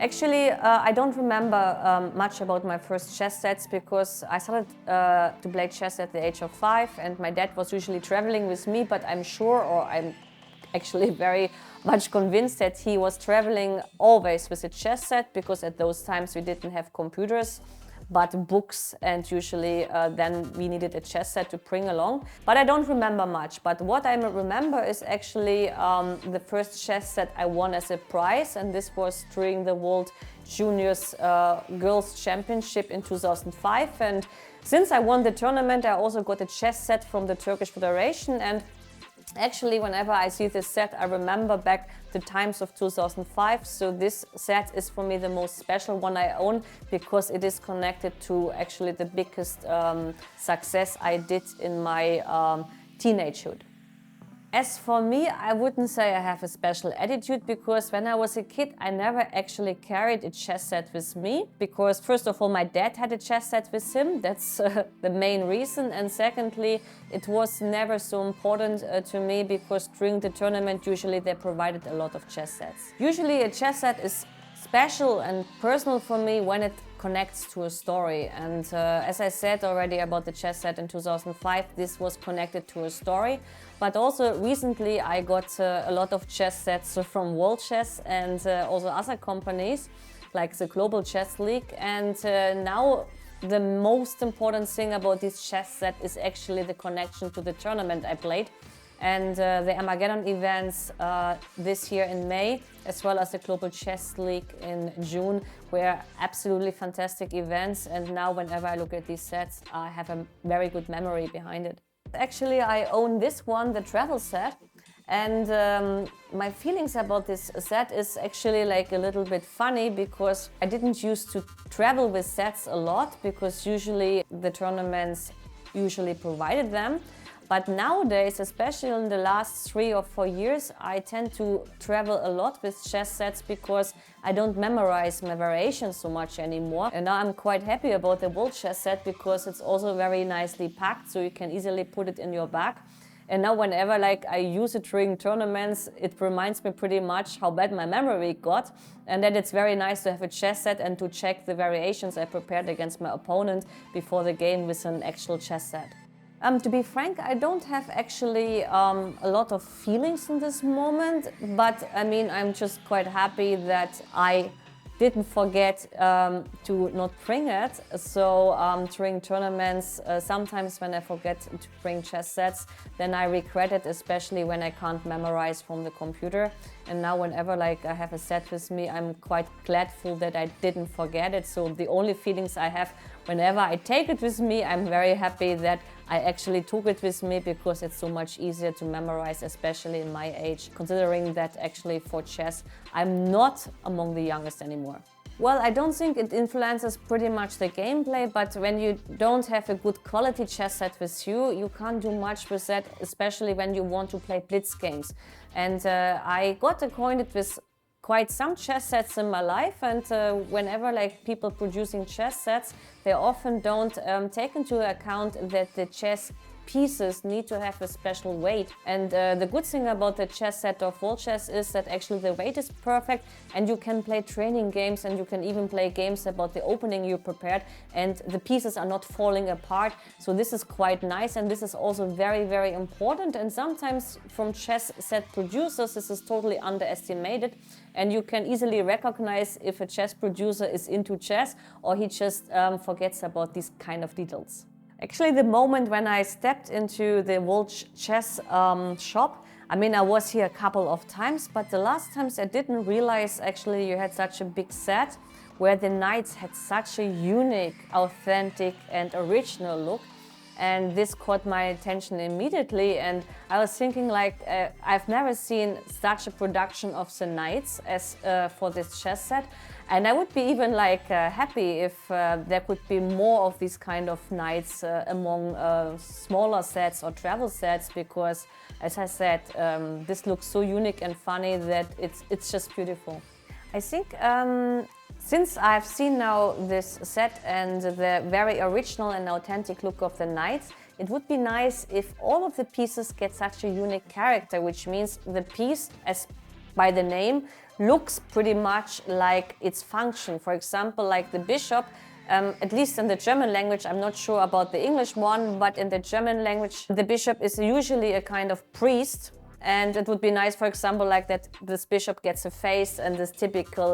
Actually, I don't remember much about my first chess sets because I started to play chess at the age of 5 and my dad was usually traveling with me, but I'm sure, or I'm actually very much convinced that he was traveling always with a chess set because at those times we didn't have computers but books, and usually then we needed a chess set to bring along. But I don't remember much. But what I remember is actually the first chess set I won as a prize, and this was during the World Juniors Girls Championship in 2005. And since I won the tournament, I also got a chess set from the Turkish Federation. And actually, whenever I see this set, I remember back the times of 2005. So this set is for me the most special one I own because it is connected to actually the biggest success I did in my teenagehood. As for me, I wouldn't say I have a special attitude because when I was a kid, I never actually carried a chess set with me because first of all, my dad had a chess set with him. That's the main reason. And secondly, it was never so important to me because during the tournament, usually they provided a lot of chess sets. Usually a chess set is special and personal for me when it connects to a story. And as I said already about the chess set in 2005, this was connected to a story. But also recently I got a lot of chess sets from World Chess and also other companies like the Global Chess League. And now the most important thing about this chess set is actually the connection to the tournament I played. And the Armageddon events this year in May, as well as the Global Chess League in June, were absolutely fantastic events. And now whenever I look at these sets, I have a very good memory behind it. Actually, I own this one, the travel set. And my feelings about this set is actually like a little bit funny because I didn't used to travel with sets a lot because usually the tournaments usually provided them. But nowadays, especially in the last 3 or 4 years, I tend to travel a lot with chess sets because I don't memorize my variations so much anymore. And now I'm quite happy about the World Chess set because it's also very nicely packed, so you can easily put it in your bag. And now whenever I use it during tournaments, it reminds me pretty much how bad my memory got. And that it's very nice to have a chess set and to check the variations I prepared against my opponent before the game with an actual chess set. To be frank, I don't have actually a lot of feelings in this moment, but I mean, I'm just quite happy that I didn't forget to not bring it. So during tournaments, sometimes when I forget to bring chess sets, then I regret it, especially when I can't memorize from the computer. And now whenever I have a set with me, I'm quite gladful that I didn't forget it. So the only feelings I have whenever I take it with me, I'm very happy that I actually took it with me because it's so much easier to memorize, especially in my age, considering that actually for chess, I'm not among the youngest anymore. Well, I don't think it influences pretty much the gameplay, but when you don't have a good quality chess set with you, you can't do much with that, especially when you want to play blitz games. And I got acquainted with quite some chess sets in my life, and whenever people producing chess sets, they often don't take into account that the chess pieces need to have a special weight. And the good thing about the chess set of World Chess is that actually the weight is perfect and you can play training games and you can even play games about the opening you prepared and the pieces are not falling apart. So this is quite nice, and this is also very, very important. And sometimes from chess set producers, this is totally underestimated. And you can easily recognize if a chess producer is into chess or he just forgets about these kind of details. Actually, the moment when I stepped into the World Chess shop, I mean, I was here a couple of times, but the last times I didn't realize actually you had such a big set where the knights had such a unique, authentic and original look. And this caught my attention immediately, and I was thinking I've never seen such a production of the knights as for this chess set. And I would be even happy if there could be more of these kind of knights among smaller sets or travel sets, because as I said, this looks so unique and funny that it's just beautiful. I think since I've seen now this set and the very original and authentic look of the knights, it would be nice if all of the pieces get such a unique character, which means the piece as by the name, looks pretty much like its function. For example, like the bishop, at least in the German language, I'm not sure about the English one, but in the German language, the bishop is usually a kind of priest. And it would be nice, for example, like that this bishop gets a face and this typical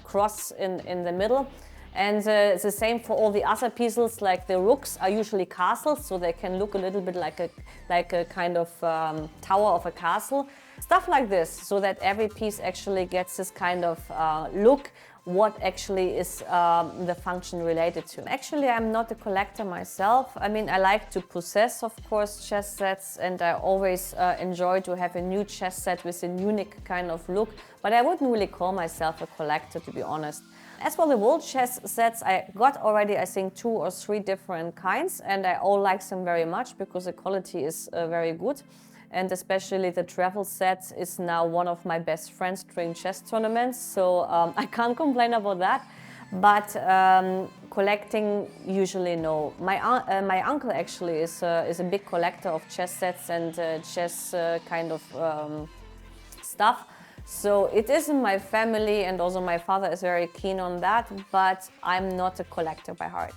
cross in the middle. And it's the same for all the other pieces, like the rooks are usually castles, so they can look a little bit like a kind of tower of a castle. Stuff like this, so that every piece actually gets this kind of look, what actually is the function related to. Actually, I'm not a collector myself. I mean, I like to possess, of course, chess sets, and I always enjoy to have a new chess set with a unique kind of look, but I wouldn't really call myself a collector, to be honest. As for the world chess sets, I got already, I think, 2 or 3 different kinds, and I all like them very much because the quality is very good. And especially the travel set is now one of my best friends during chess tournaments, so I can't complain about that. But collecting, usually no. My uncle actually is a big collector of chess sets and chess kind of stuff. So it is in my family, and also my father is very keen on that, but I'm not a collector by heart.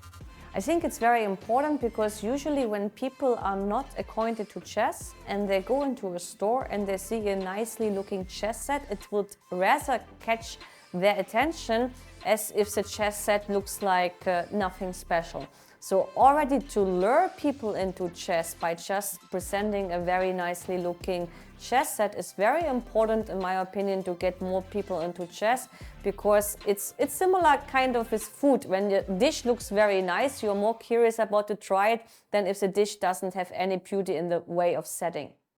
I think it's very important because usually when people are not acquainted to chess and they go into a store and they see a nicely looking chess set, it would rather catch their attention as if the chess set looks like nothing special. So already to lure people into chess by just presenting a very nicely looking chess set is very important, in my opinion, to get more people into chess, because it's similar kind of with food. When the dish looks very nice, you're more curious about to try it than if the dish doesn't have any beauty in the way of setting.